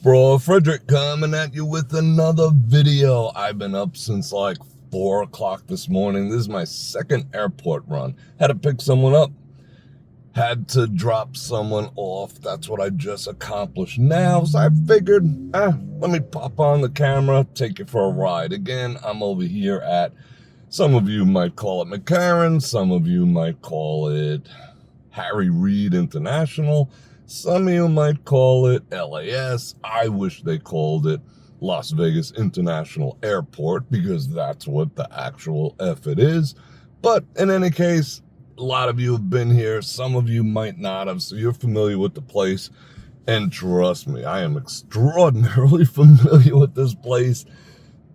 Bror Fredrik coming at you with another video. I've been up since like 4 o'clock this morning. This is my second airport run. Had to pick someone up. Had to drop someone off. That's what I just accomplished now. So I figured, let me pop on the camera, take you for a ride. Again, I'm over here at, some of you might call it McCARRAN, some of you might call it REID International. Some of you might call it LAS. I wish they called it Las Vegas International Airport because that's what the actual F it is. But in any case, a lot of you have been here. Some of you might not have, so you're familiar with the place. And trust me, I am extraordinarily familiar with this place.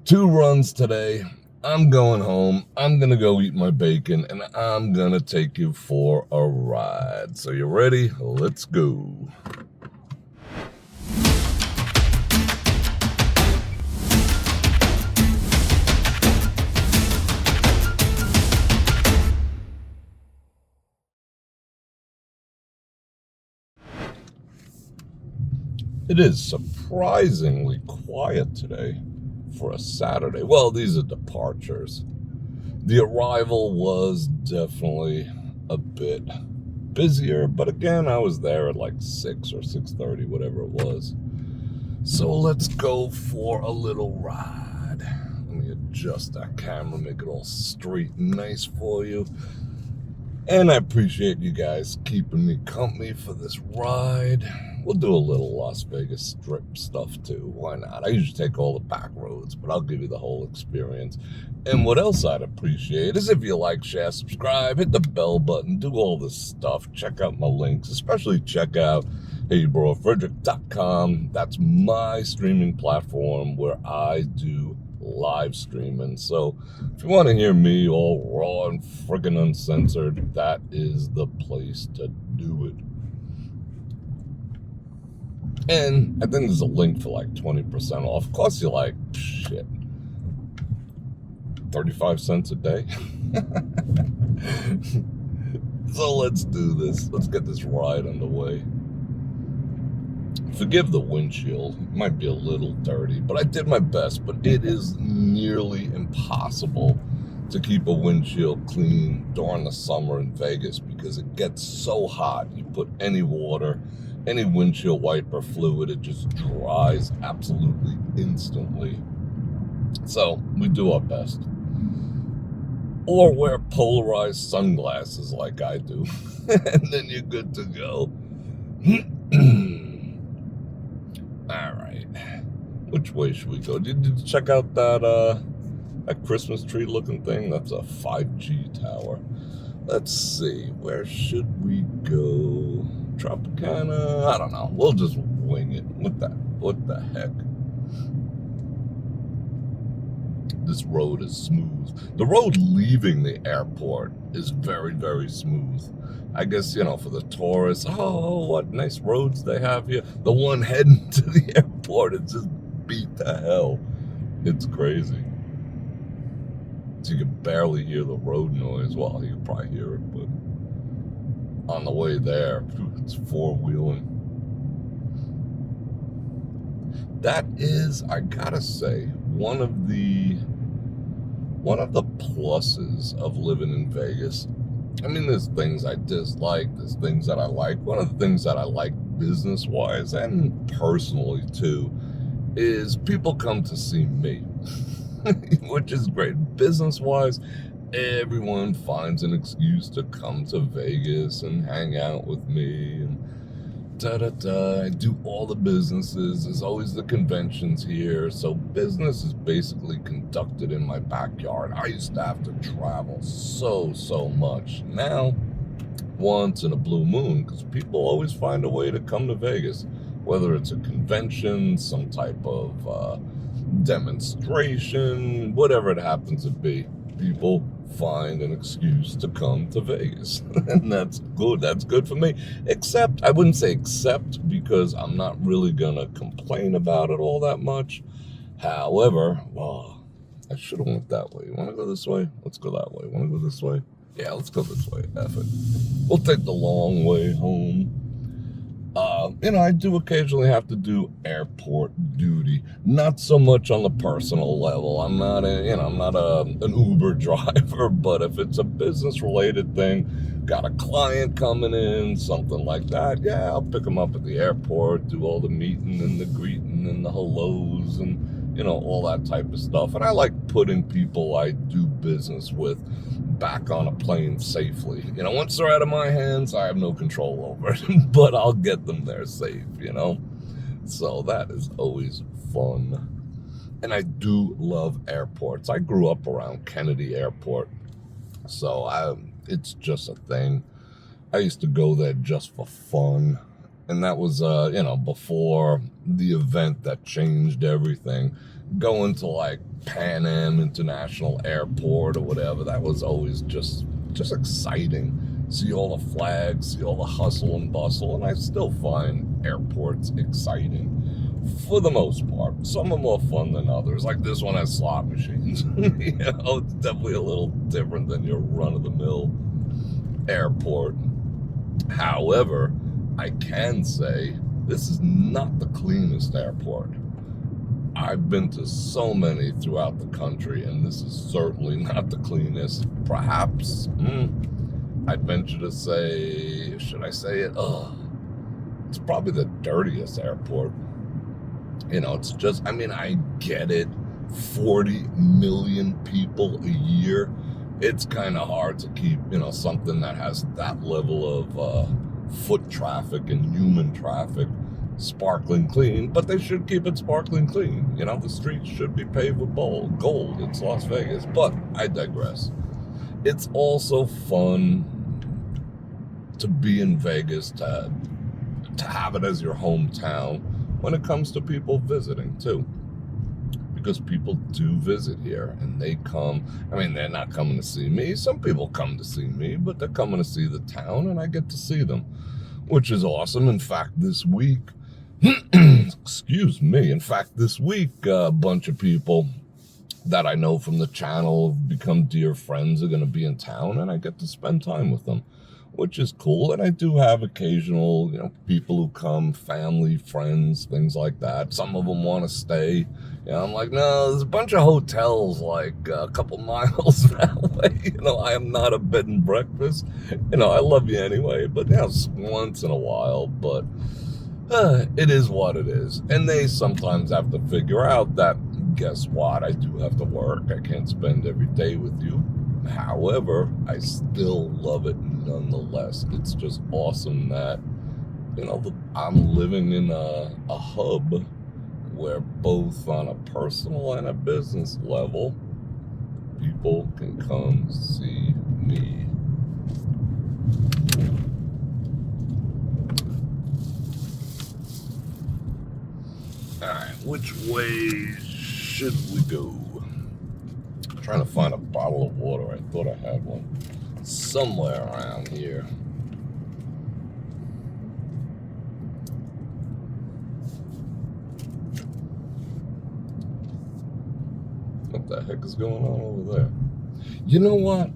2 runs today. I'm going home, I'm gonna go eat my bacon, and I'm gonna take you for a ride. So you ready? Let's go. It is surprisingly quiet today for a Saturday. Well, these are departures. The arrival was definitely a bit busier, but again, I was there at like 6 or 6:30, whatever it was. So let's go for a little ride. Let me adjust that camera, make it all straight and nice for you. And I appreciate you guys keeping me company for this ride. We'll do a little Las Vegas Strip stuff too. Why not? I usually take all the back roads, but I'll give you the whole experience. And what else I'd appreciate is if you like, share, subscribe, hit the bell button, do all this stuff. Check out my links, especially check out brorfredrik.com. That's my streaming platform where I do live streaming. So if you want to hear me all raw and friggin' uncensored, that is the place to do it. And I think there's a link for like 20% off. Of course, you're like, shit, 35 cents a day. So let's do this. Let's get this ride underway. Forgive the windshield. It might be a little dirty, but I did my best. But it is nearly impossible to keep a windshield clean during the summer in Vegas because it gets so hot. You put any water, any windshield wiper fluid, it just dries absolutely instantly. So we do our best. Or wear polarized sunglasses like I do. And then you're good to go. All right. Which way should we go? Did you check out that Christmas tree looking thing? That's a 5G tower. Let's see. Where should we go? Tropicana? I don't know. We'll just wing it. What the heck? This road is smooth. The road leaving the airport is very, very smooth. I guess, you know, for the tourists, oh, what nice roads they have here. The one heading to the airport, it's just beat to hell. It's crazy. So you can barely hear the road noise. Well, you can probably hear it, but on the way there, it's 4-wheeling. That is, I gotta say, one of the pluses of living in Vegas. I mean, there's things I dislike, there's things that I like. One of the things that I like business-wise and personally too is people come to see me, which is great. Business-wise, everyone finds an excuse to come to Vegas and hang out with me and I do all the businesses. There's always the conventions here. So business is basically conducted in my backyard. I used to have to travel so much. Now, once in a blue moon, because people always find a way to come to Vegas, whether it's a convention, some type of demonstration, whatever it happens to be, people find an excuse to come to Vegas. And that's good. That's good for me. Except, I wouldn't say except, because I'm not really gonna complain about it all that much. However, I should have went that way. You wanna go this way? Let's go that way. Wanna go this way? Yeah, let's go this way. F it. We'll take the long way home. I do occasionally have to do airport duty. Not so much on the personal level. I'm not an Uber driver, but if it's a business-related thing, got a client coming in, something like that, yeah, I'll pick them up at the airport, do all the meeting and the greeting and the hellos and, all that type of stuff. And I like putting people I do business with back on a plane safely. Once they're out of my hands, I have no control over it, but I'll get them there safe, So that is always fun. And I do love airports. I grew up around Kennedy Airport, so it's just a thing. I used to go there just for fun. And that was, before the event that changed everything. Going to like Pan Am International Airport or whatever, that was always just exciting. See all the flags, see all the hustle and bustle, and I still find airports exciting for the most part. Some are more fun than others. Like this one has slot machines. It's definitely a little different than your run-of-the-mill airport. However, I can say this is not the cleanest airport. I've been to so many throughout the country, and this is certainly not the cleanest. Perhaps, I'd venture to say, should I say it? It's probably the dirtiest airport. It's just, I get it. 40 million people a year. It's kind of hard to keep, something that has that level of foot traffic and human traffic sparkling clean, but they should keep it sparkling clean. The streets should be paved with gold. It's Las Vegas, but I digress. It's also fun to be in Vegas, to have it as your hometown when it comes to people visiting too. Because people do visit here and they come. They're not coming to see me. Some people come to see me, but they're coming to see the town and I get to see them, which is awesome. In fact, this week, excuse me, this week, a bunch of people that I know from the channel have become dear friends are going to be in town and I get to spend time with them, which is cool. And I do have occasional, people who come, family, friends, things like that. Some of them want to stay. I'm like, no, there's a bunch of hotels like a couple miles that way. I am not a bed and breakfast. I love you anyway, but once in a while. But it is what it is. And they sometimes have to figure out that, guess what? I do have to work. I can't spend every day with you. However, I still love it nonetheless. It's just awesome that, I'm living in a hub where both on a personal and a business level, people can come see me. Alright, which way should we go? I'm trying to find a bottle of water. I thought I had one somewhere around here. What the heck is going on over there? You know what?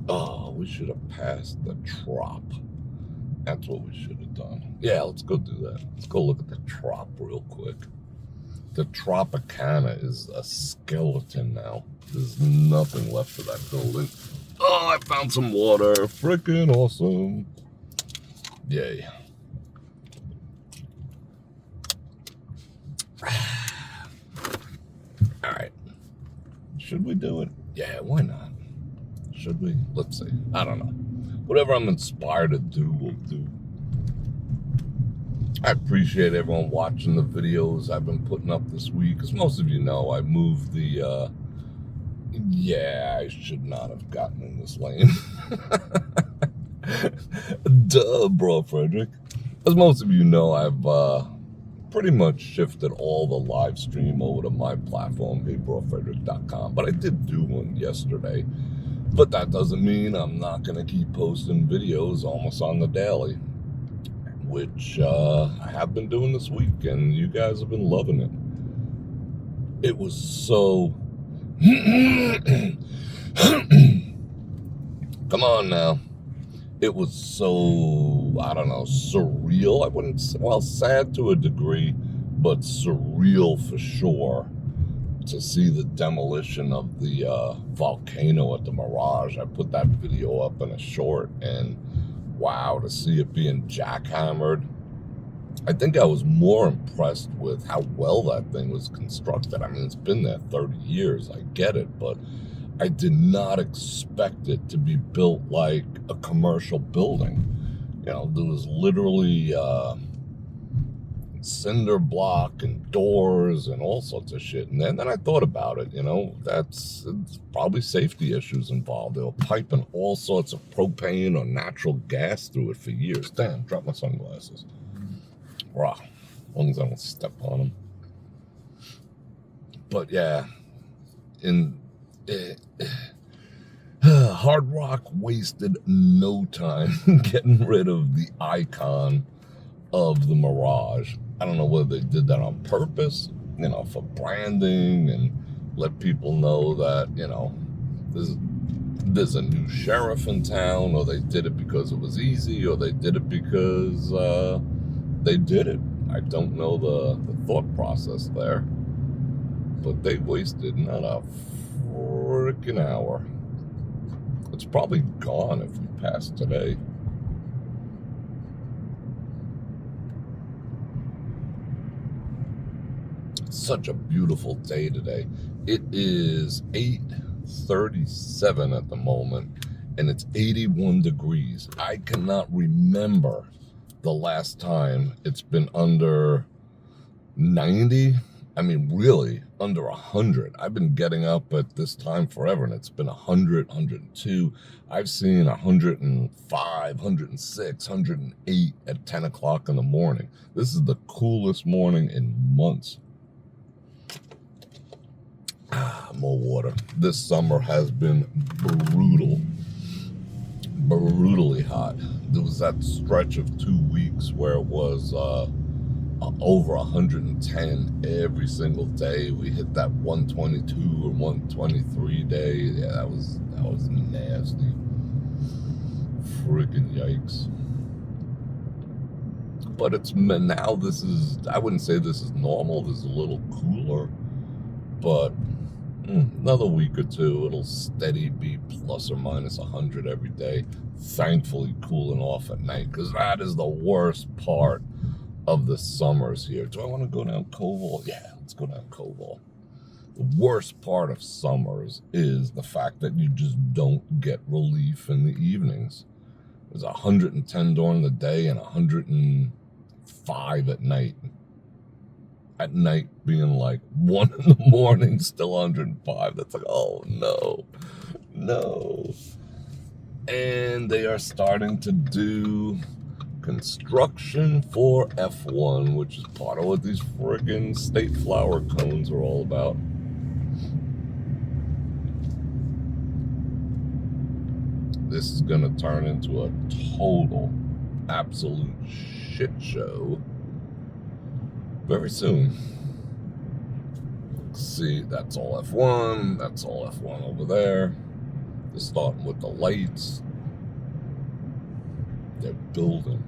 Oh, we should have passed the Trop. That's what we should have done. Yeah, let's go do that. Let's go look at the Trop real quick. The Tropicana is a skeleton now. There's nothing left of that building. Oh, I found some water. Freaking awesome. Yay. All right. Should we do it? Yeah, why not? Should we? Let's see. I don't know. Whatever I'm inspired to do, we'll do. I appreciate everyone watching the videos I've been putting up this week. As most of you know, I moved the, yeah, I should not have gotten in this lane. Duh, Bror Fredrik. As most of you know, I've pretty much shifted all the live stream over to my platform, brorfredrik.com. But I did do one yesterday. But that doesn't mean I'm not going to keep posting videos almost on the daily, which I have been doing this week, and you guys have been loving it. It was so... Come on now. It was so, I don't know, surreal. I wouldn't say, well, sad to a degree, but surreal for sure, to see the demolition of the volcano at the Mirage. I put that video up in a short, and wow, to see it being jackhammered. I think I was more impressed with how well that thing was constructed. I mean, it's been there 30 years, I get it, but I did not expect it to be built like a commercial building. You know, there was literally cinder block and doors and all sorts of shit. And then I thought about it, you know, it's probably safety issues involved. They were piping all sorts of propane or natural gas through it for years. Damn, dropped my sunglasses. Wow, as long as I don't step on them. But yeah, Hard Rock wasted no time getting rid of the icon of the Mirage. I don't know whether they did that on purpose, you know, for branding and let people know that, you know, there's a new sheriff in town, or they did it because it was easy, or they did it because they did it. I don't know the thought process there, but they wasted not a freaking hour. It's probably gone if we pass today. It's such a beautiful day today. It is 8:37 at the moment, and it's 81 degrees. I cannot remember the last time it's been under 90. I mean, really, under 100. I've been getting up at this time forever, and it's been 100, 102. I've seen 105, 106, 108 at 10 o'clock in the morning. This is the coolest morning in months. More water. This summer has been brutal. Brutally hot. There was that stretch of 2 weeks where it was over 110 every single day. We hit that 122 or 123 day. Yeah, that was nasty. Freaking yikes. But it's now, this is, I wouldn't say this is normal. This is a little cooler, but another week or two, it'll steady be plus or minus 100 every day. Thankfully cooling off at night, because that is the worst part of the summers here. Do I want to go down Koval? Yeah, let's go down Koval. The worst part of summers is the fact that you just don't get relief in the evenings. There's 110 during the day and 105 at night. At night being like 1 in the morning, still 105. That's like, oh no. And they are starting to do construction for F1, which is part of what these friggin' state flower cones are all about. This is gonna turn into a total, absolute shit show very soon. See, that's all F1. That's all F1 over there. They're starting with the lights. They're building.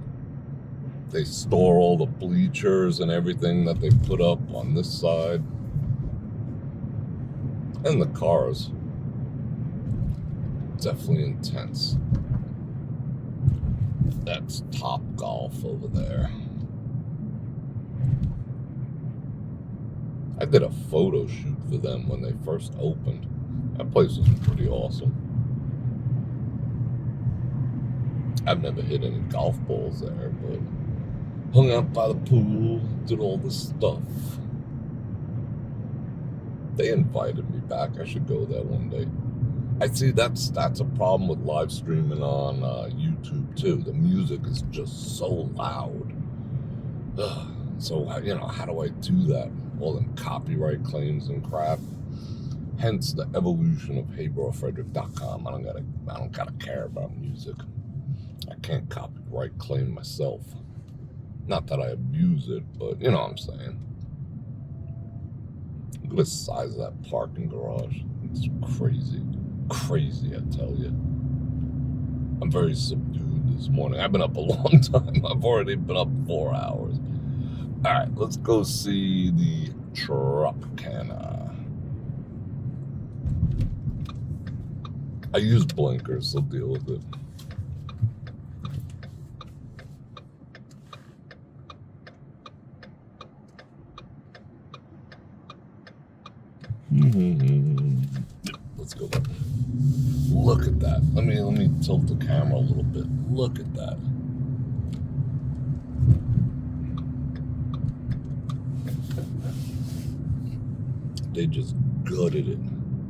They store all the bleachers and everything that they put up on this side. And the cars. Definitely intense. That's Top Golf over there. I did a photo shoot for them when they first opened. That place was pretty awesome. I've never hit any golf balls there, but hung out by the pool, did all this stuff. They invited me back. I should go there one day. I see that's a problem with live streaming on YouTube too. The music is just so loud. So, you know, how do I do that? All them copyright claims and crap. Hence the evolution of HeyBrorFredrik.com. I don't gotta care about music. I can't copyright claim myself. Not that I abuse it, but you know what I'm saying. Look at the size of that parking garage. It's crazy. Crazy, I tell you. I'm very subdued this morning. I've been up a long time. I've already been up 4 hours. All right, let's go see the Tropicana. I use blinkers, so deal with it. Let's go back. Look at that. Let me tilt the camera a little bit. Look at that. They just gutted it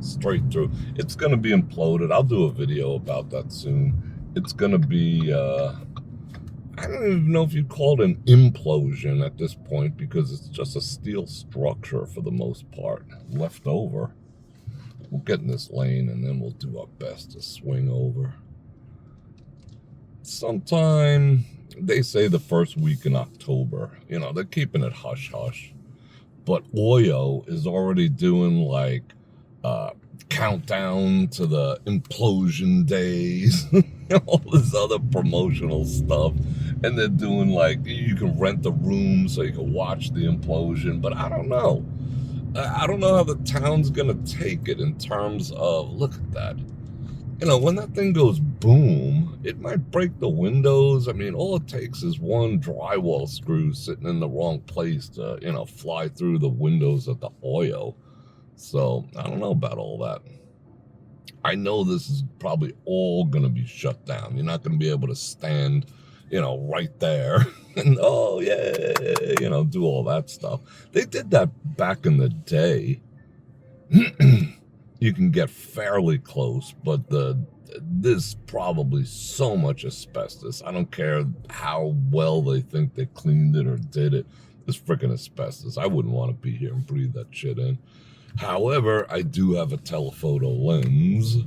straight through. It's gonna be imploded. I'll do a video about that soon. It's gonna be I don't even know if you'd call it an implosion at this point, because it's just a steel structure for the most part left over. We'll get in this lane and then we'll do our best to swing over. Sometime, they say the first week in October. You know, they're keeping it hush-hush. But Oyo is already doing like countdown to the implosion days, all this other promotional stuff. And they're doing like, you can rent the room so you can watch the implosion. But I don't know. I don't know how the town's gonna take it in terms of, look at that. You know, when that thing goes boom, it might break the windows. I mean, all it takes is one drywall screw sitting in the wrong place to, you know, fly through the windows of the Oyo. So, I don't know about all that. I know this is probably all going to be shut down. You're not going to be able to stand, you know, right there and, oh, yeah, you know, do all that stuff. They did that back in the day. You can get fairly close, but there's probably so much asbestos. I don't care how well they think they cleaned it or did it. It's freaking asbestos. I wouldn't want to be here and breathe that shit in. However, I do have a telephoto lens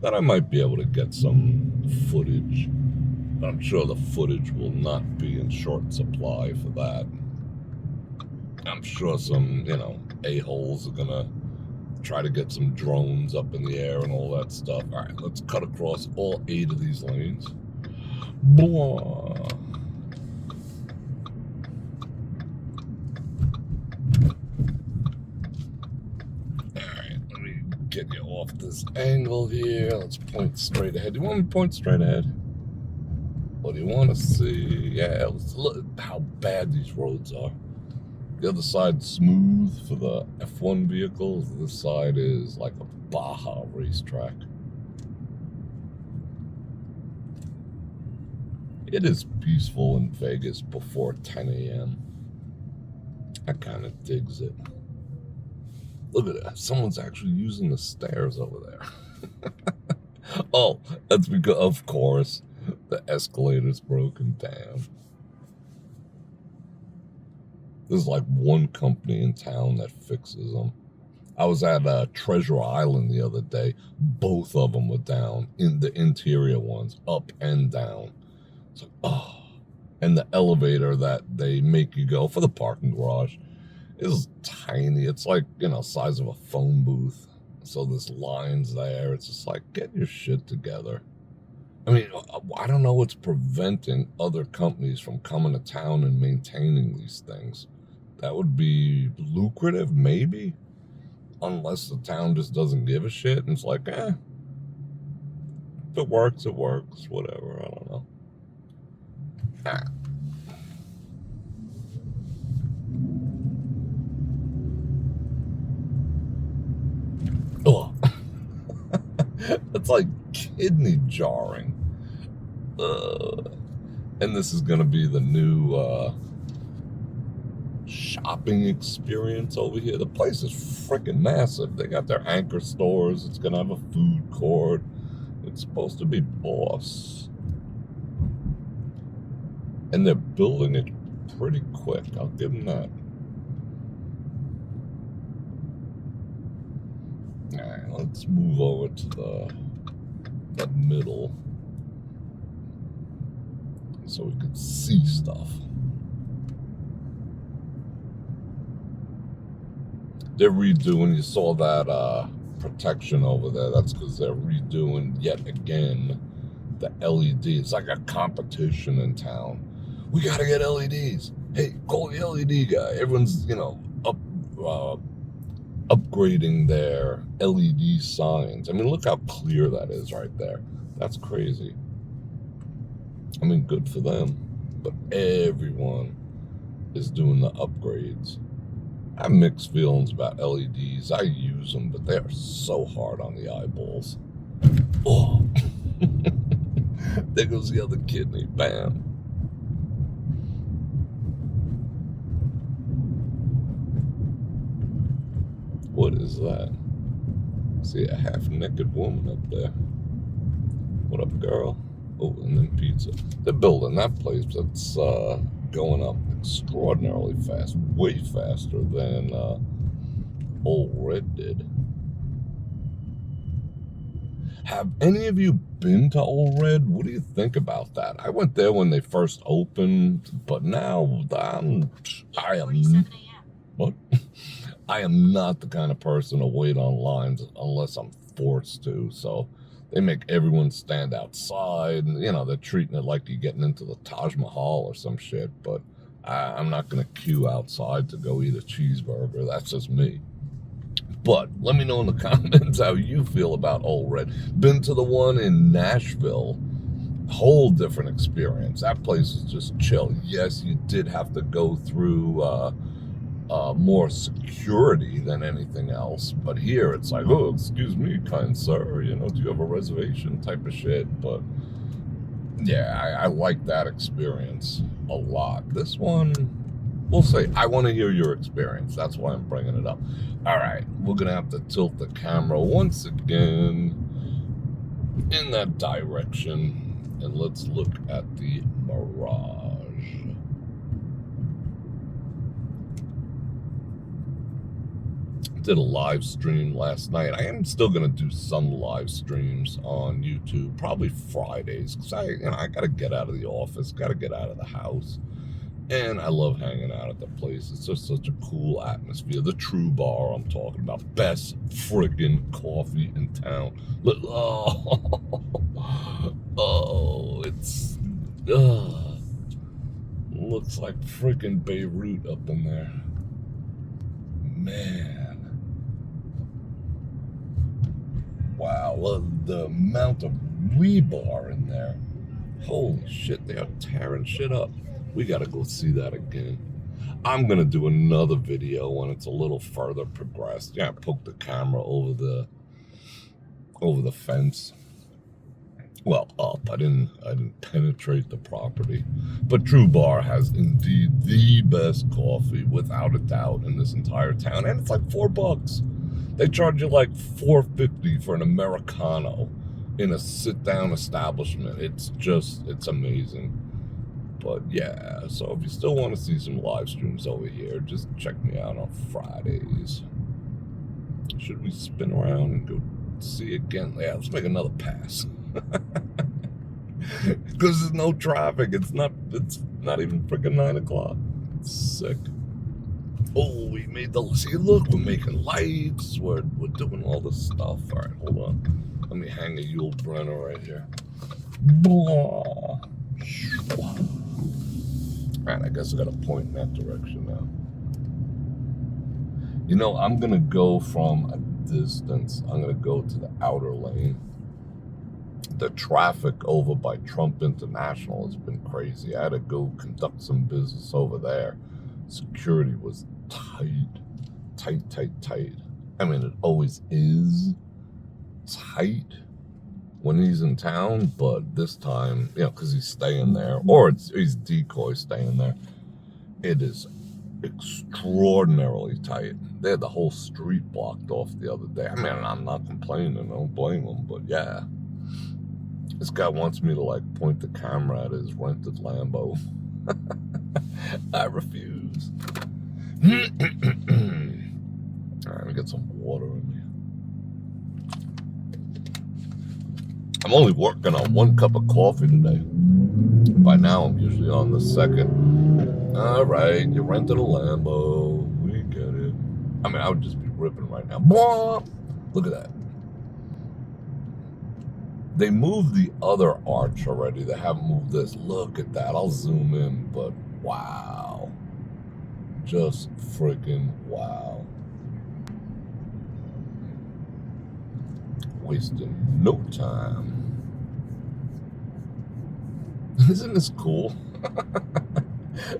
that I might be able to get some footage. But I'm sure the footage will not be in short supply for that. I'm sure some, you know, a-holes are gonna try to get some drones up in the air and all that stuff. All right, let's cut across all 8 of these lanes. Blah. Get you off this angle here. Let's point straight ahead. Do you want me to point straight ahead? What do you want to see? Yeah, let's look how bad these roads are. The other side's smooth for the F1 vehicles. This side is like a Baja racetrack. It is peaceful in Vegas before 10 a.m. I kind of digs it. Look at that. Someone's actually using the stairs over there. Oh, that's because, of course, the escalator's broken down. There's like one company in town that fixes them. I was at Treasure Island the other day. Both of them were down, in the interior ones, up and down. It's like, oh. And the elevator that they make you go for the parking garage is tiny. It's like, you know, size of a phone booth. So there's lines there. It's just like, get your shit together. I mean, I don't know what's preventing other companies from coming to town and maintaining these things. That would be lucrative, maybe, unless the town just doesn't give a shit and it's like, if it works, it works, whatever, I don't know. Oh, it's like kidney jarring. And this is going to be the new shopping experience over here. The place is freaking massive. They got their anchor stores. It's going to have a food court. It's supposed to be boss. And they're building it pretty quick. I'll give them that. All right, let's move over to the middle so we can see stuff. They're redoing, you saw that protection over there. That's because they're redoing yet again the LED. It's like a competition in town. We gotta get LEDs. Hey, call the LED guy. Everyone's, upgrading their LED signs. I mean, look how clear that is right there. That's crazy. I mean, good for them. But everyone is doing the upgrades. I have mixed feelings about LEDs. I use them, but they are so hard on the eyeballs. Oh, there goes the other kidney. Bam. What is that? See a half-naked woman up there. What up, girl? Oh, and then pizza. They're building that place that's going up extraordinarily fast, way faster than Old Red did. Have any of you been to Old Red? What do you think about that? I went there when they first opened, but now I am what? I am not the kind of person to wait on lines unless I'm forced to. So they make everyone stand outside, and they're treating it like you're getting into the Taj Mahal or some shit. But I'm not going to queue outside to go eat a cheeseburger. That's just me. But let me know in the comments how you feel about Old Red. Been to the one in Nashville. Whole different experience. That place is just chill. Yes, you did have to go through more security than anything else. But here it's like, oh, excuse me, kind sir, do you have a reservation type of shit? But yeah, I like that experience a lot. This one, we'll see. I want to hear your experience. That's why I'm bringing it up. All right, we're going to have to tilt the camera once again in that direction. And let's look at the Mirage. Did a live stream last night. I am still going to do some live streams on YouTube, probably Fridays, because I got to get out of the office, got to get out of the house. And I love hanging out at the place. It's just such a cool atmosphere. The True Bar I'm talking about. Best friggin' coffee in town. It's looks like friggin' Beirut up in there. Man. Wow, the amount of rebar in there. Holy shit, they are tearing shit up. We gotta go see that again. I'm gonna do another video when it's a little further progressed. Yeah, I poked the camera over the fence. Well, up. I didn't penetrate the property. But True Bar has indeed the best coffee, without a doubt, in this entire town. And it's like $4. They charge you like $4.50 for an Americano in a sit-down establishment. It's amazing. But yeah, so if you still want to see some live streams over here, just check me out on Fridays. Should we spin around and go see again? Yeah, let's make another pass. Because there's no traffic. It's not even freaking 9 o'clock. It's sick. Oh, we made see, look, we're making lights. We're doing all this stuff. All right, hold on. Let me hang a Yule Brenner right here. Blah. Alright, I guess I gotta point in that direction now. I'm gonna go from a distance. I'm gonna go to the outer lane. The traffic over by Trump International has been crazy. I had to go conduct some business over there. Security was tight. I mean, it always is tight when he's in town, but this time, because he's staying there, or he's decoy staying there, it is extraordinarily tight. They had the whole street blocked off the other day. I mean, I'm not complaining, I don't blame them, but yeah. This guy wants me to, point the camera at his rented Lambo. I refuse. All right, let me get some water in me. I'm only working on 1 cup of coffee today. By now, I'm usually on the second. All right, you rented a Lambo. We get it. I mean, I would just be ripping right now. Blah! Look at that. They moved the other arch already. They haven't moved this. Look at that. I'll zoom in, but wow. Just freaking wow. Wasting no time. Isn't this cool?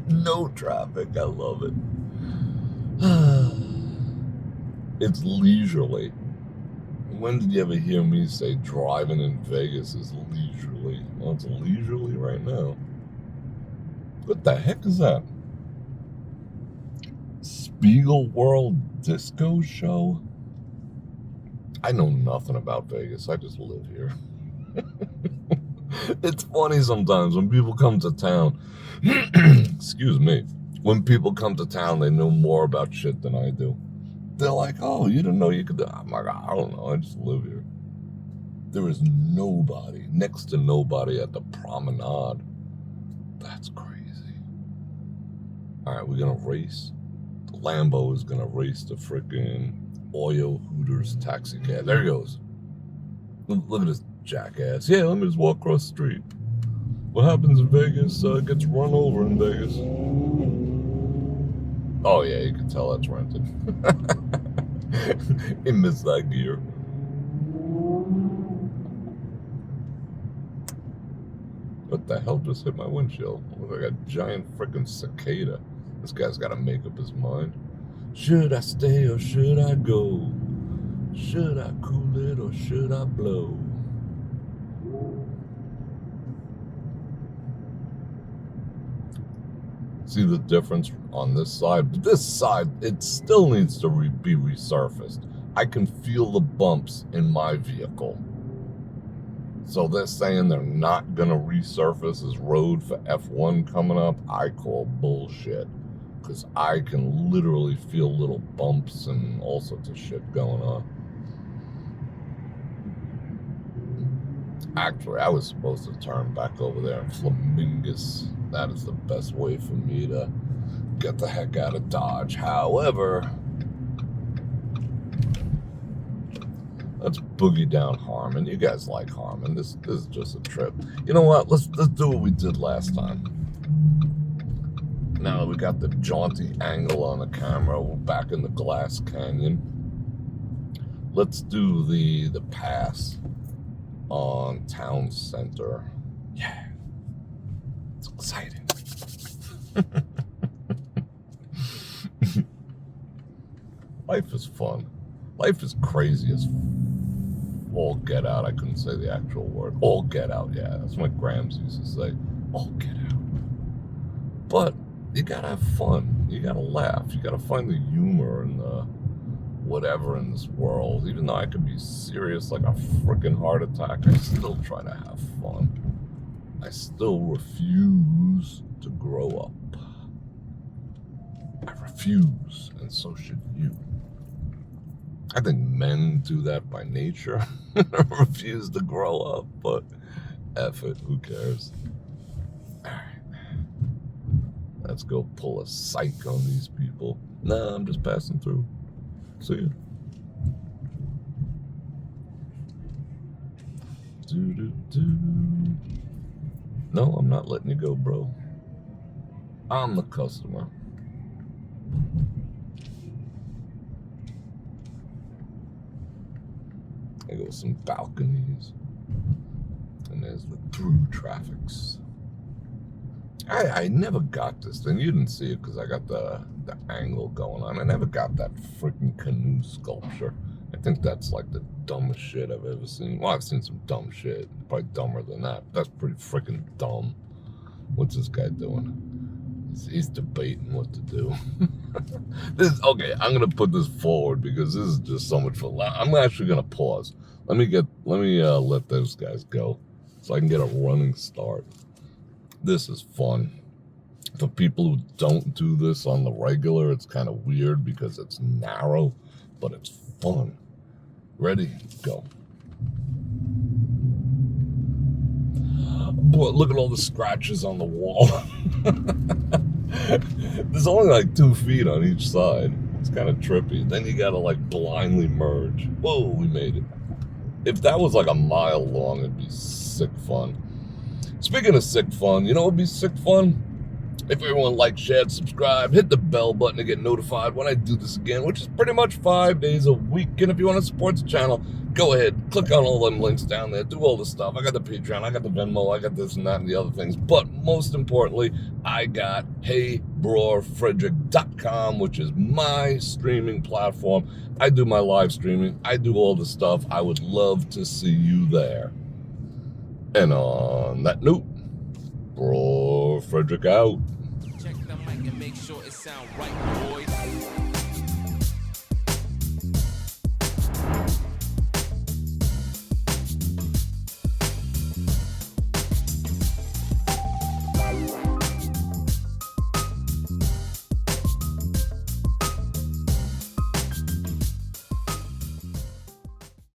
No traffic. I love it. It's leisurely. When did you ever hear me say driving in Vegas is leisurely? Well, it's leisurely right now. What the heck is that? Spiegel World Disco Show? I know nothing about Vegas. I just live here. It's funny sometimes when people come to town. Excuse me. When people come to town, they know more about shit than I do. They're like, oh, you didn't know you could do. I'm like, I don't know. I just live here. There is nobody, next to nobody at the promenade. That's crazy. All right, we're going to race. The Lambo is going to race the freaking Oyo Hooters taxi cab. There he goes. Look at this jackass. Yeah, let me just walk across the street. What happens in Vegas gets run over in Vegas. Oh, yeah, you can tell that's rented. He missed that gear. What the hell just hit my windshield? Looks like a giant freaking cicada. This guy's got to make up his mind. Should I stay or should I go? Should I cool it or should I blow? See the difference on this side? But this side, it still needs to be resurfaced. I can feel the bumps in my vehicle. So they're saying they're not going to resurface this road for F1 coming up. I call bullshit. Because I can literally feel little bumps and all sorts of shit going on. Actually, I was supposed to turn back over there in Flamingus. That is the best way for me to get the heck out of Dodge. However, let's boogie down Harmon. You guys like Harmon. This is just a trip. You know what? Let's do what we did last time. Now that we got the jaunty angle on the camera, we're back in the Glass Canyon. Let's do the pass on Town Center. Yeah. It's exciting. Life is fun. Life is crazy as all get out. I couldn't say the actual word. All get out, yeah. That's what Grams used to say. All get out. But you gotta have fun. You gotta laugh. You gotta find the humor and the whatever in this world. Even though I could be serious like a freaking heart attack, I still try to have fun. I still refuse to grow up. I refuse, and so should you. I think men do that by nature. Refuse to grow up, but F it, who cares? Alright. Let's go pull a psych on these people. Nah, I'm just passing through. See ya. No, I'm not letting you go, bro. I'm the customer. There goes some balconies. And there's the through traffics. I never got this thing. You didn't see it because I got the angle going on. I never got that freaking canoe sculpture. I think that's like the dumbest shit I've ever seen. Well, I've seen some dumb shit. Probably dumber than that. That's pretty freaking dumb. What's this guy doing? He's debating what to do. Okay, I'm gonna put this forward because this is just so much fun. I'm actually gonna pause. Let me let those guys go so I can get a running start. This is fun. For people who don't do this on the regular, it's kind of weird because it's narrow, but it's fun. Ready? Go. Boy, look at all the scratches on the wall. There's only like 2 feet on each side. It's kind of trippy. Then you gotta like blindly merge. Whoa, we made it. If that was like a mile long, it'd be sick fun. Speaking of sick fun, you know what would be sick fun? If everyone liked, shared, subscribe, hit the bell button to get notified when I do this again, which is pretty much 5 days a week. And if you want to support the channel, go ahead, click on all them links down there, do all the stuff. I got the Patreon, I got the Venmo, I got this and that and the other things. But most importantly, I got HeyBrorFredrik.com, which is my streaming platform. I do my live streaming. I do all the stuff. I would love to see you there. And on that note, Bror Fredrik out. Check the mic and make sure it sound right, boys.